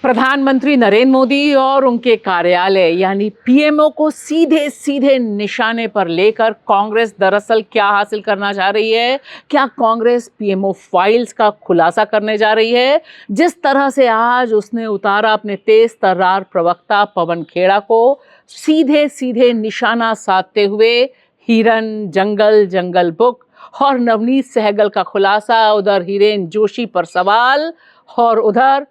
प्रधानमंत्री नरेंद्र मोदी और उनके कार्यालय यानी पीएमओ को सीधे सीधे निशाने पर लेकर कांग्रेस दरअसल क्या हासिल करना चाह रही है? क्या कांग्रेस पीएमओ फाइल्स का खुलासा करने जा रही है? जिस तरह से आज उसने उतारा अपने तेज तर्रार प्रवक्ता पवन खेड़ा को सीधे सीधे निशाना साधते हुए हिरन, जंगल बुक और नवनीत सहगल का खुलासा, उधर हिरेन जोशी पर सवाल और उधर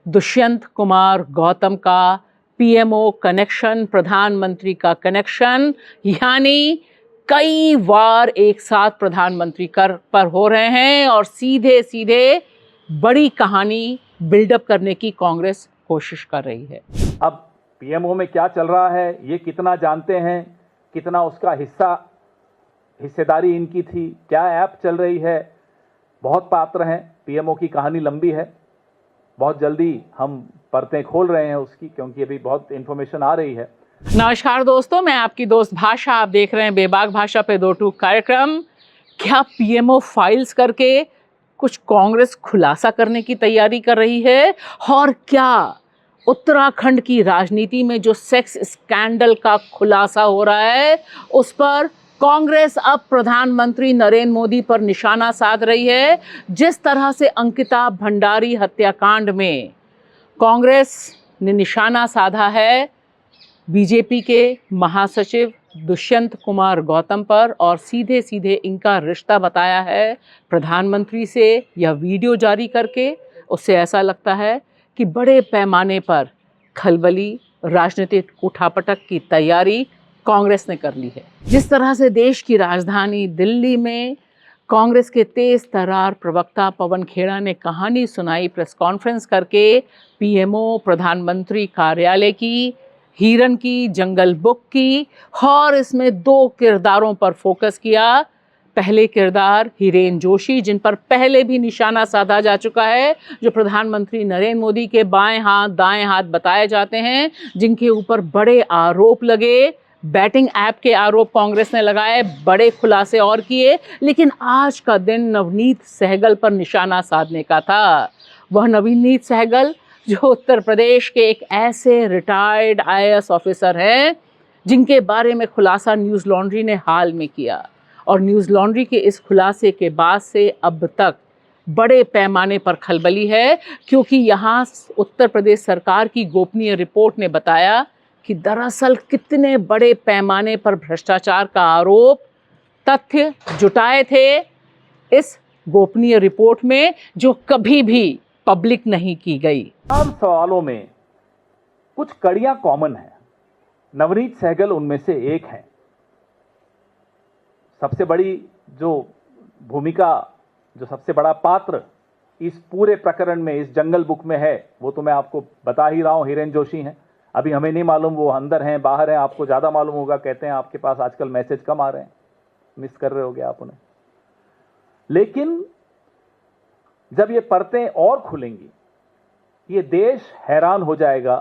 दुष्यंत कुमार गौतम का पीएमओ कनेक्शन, प्रधानमंत्री का कनेक्शन, यानी कई बार एक साथ प्रधानमंत्री पर हो रहे हैं और सीधे सीधे बड़ी कहानी बिल्डअप करने की कांग्रेस कोशिश कर रही है। अब पीएमओ में क्या चल रहा है ये कितना जानते हैं, कितना उसका हिस्सेदारी इनकी थी, क्या ऐप चल रही है, बहुत पात्र हैं। पीएमओ की कहानी लंबी है, बहुत जल्दी हम परतें खोल रहे हैं उसकी, क्योंकि अभी बहुत इंफॉर्मेशन आ रही है। नमस्कार दोस्तों, मैं आपकी दोस्त भाषा, आप देख रहे हैं बेबाक भाषा पे 2 टूक कार्यक्रम। क्या पीएमओ फाइल्स करके कुछ कांग्रेस खुलासा करने की तैयारी कर रही है? और क्या उत्तराखंड की राजनीति में जो सेक्स स्कैंडल का खुलासा हो रहा है उस पर कांग्रेस अब प्रधानमंत्री नरेंद्र मोदी पर निशाना साध रही है? जिस तरह से अंकिता भंडारी हत्याकांड में कांग्रेस ने निशाना साधा है बीजेपी के महासचिव दुष्यंत कुमार गौतम पर और सीधे सीधे इनका रिश्ता बताया है प्रधानमंत्री से, यह वीडियो जारी करके, उससे ऐसा लगता है कि बड़े पैमाने पर खलबली राजनीतिक उठापटक की तैयारी कांग्रेस ने कर ली है। जिस तरह से देश की राजधानी दिल्ली में कांग्रेस के तेज तर्रार प्रवक्ता पवन खेड़ा ने कहानी सुनाई प्रेस कॉन्फ्रेंस करके पीएमओ, प्रधानमंत्री कार्यालय की, हिरन की, जंगल बुक की, और इसमें 2 किरदारों पर फोकस किया। पहले किरदार हिरेन जोशी, जिन पर पहले भी निशाना साधा जा चुका है, जो प्रधानमंत्री नरेंद्र मोदी के बाएं हाथ दाएं हाथ बताए जाते हैं, जिनके ऊपर बड़े आरोप लगे, बैटिंग ऐप के आरोप कांग्रेस ने लगाए, बड़े खुलासे और किए। लेकिन आज का दिन नवनीत सहगल पर निशाना साधने का था। वह नवनीत सहगल जो उत्तर प्रदेश के एक ऐसे रिटायर्ड आईएएस ऑफिसर हैं जिनके बारे में खुलासा न्यूज़ लॉन्ड्री ने हाल में किया, और न्यूज़ लॉन्ड्री के इस खुलासे के बाद से अब तक बड़े पैमाने पर खलबली है, क्योंकि यहाँ उत्तर प्रदेश सरकार की गोपनीय रिपोर्ट ने बताया कि दरअसल कितने बड़े पैमाने पर भ्रष्टाचार का आरोप, तथ्य जुटाए थे इस गोपनीय रिपोर्ट में, जो कभी भी पब्लिक नहीं की गई। तमाम सवालों में कुछ कड़ियां कॉमन हैं। नवनीत सहगल उनमें से एक है। सबसे बड़ी जो भूमिका, जो सबसे बड़ा पात्र इस पूरे प्रकरण में, इस जंगल बुक में है, वो तो मैं आपको बता ही रहा हूं, हिरेन जोशी हैं। अभी हमें नहीं मालूम वो अंदर हैं बाहर हैं, आपको ज्यादा मालूम होगा। कहते हैं आपके पास आजकल मैसेज कम आ रहे हैं, मिस कर रहे होगे आप उन्हें। लेकिन जब ये परतें और खुलेंगी, ये देश हैरान हो जाएगा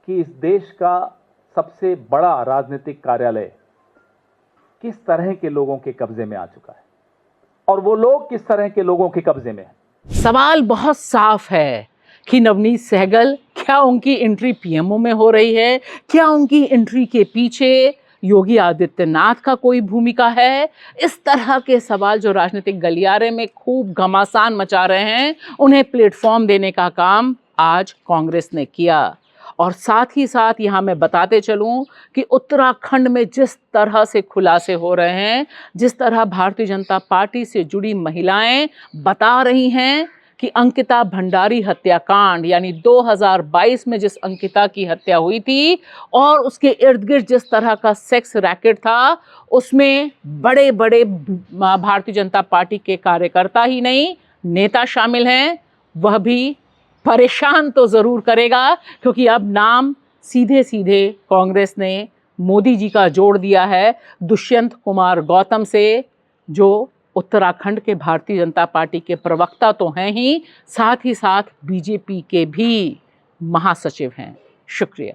कि इस देश का सबसे बड़ा राजनीतिक कार्यालय किस तरह के लोगों के कब्जे में आ चुका है, और वो लोग किस तरह के लोगों के कब्जे में हैं। सवाल बहुत साफ है कि नवनीत सहगल, क्या उनकी एंट्री पीएमओ में हो रही है? क्या उनकी एंट्री के पीछे योगी आदित्यनाथ का कोई भूमिका है? इस तरह के सवाल जो राजनीतिक गलियारे में खूब घमासान मचा रहे हैं, उन्हें प्लेटफॉर्म देने का काम आज कांग्रेस ने किया। और साथ ही साथ यहाँ मैं बताते चलूँ कि उत्तराखंड में जिस तरह से खुलासे हो रहे हैं, जिस तरह भारतीय जनता पार्टी से जुड़ी महिलाएं बता रही हैं कि अंकिता भंडारी हत्याकांड, यानी 2022 में जिस अंकिता की हत्या हुई थी और उसके इर्द गिर्द जिस तरह का सेक्स रैकेट था, उसमें बड़े बड़े भारतीय जनता पार्टी के कार्यकर्ता ही नहीं, नेता शामिल हैं। वह भी परेशान तो ज़रूर करेगा, क्योंकि अब नाम सीधे सीधे कांग्रेस ने मोदी जी का जोड़ दिया है दुष्यंत कुमार गौतम से, जो उत्तराखंड के भारतीय जनता पार्टी के प्रवक्ता तो हैं ही, साथ ही साथ बीजेपी के भी महासचिव हैं। शुक्रिया।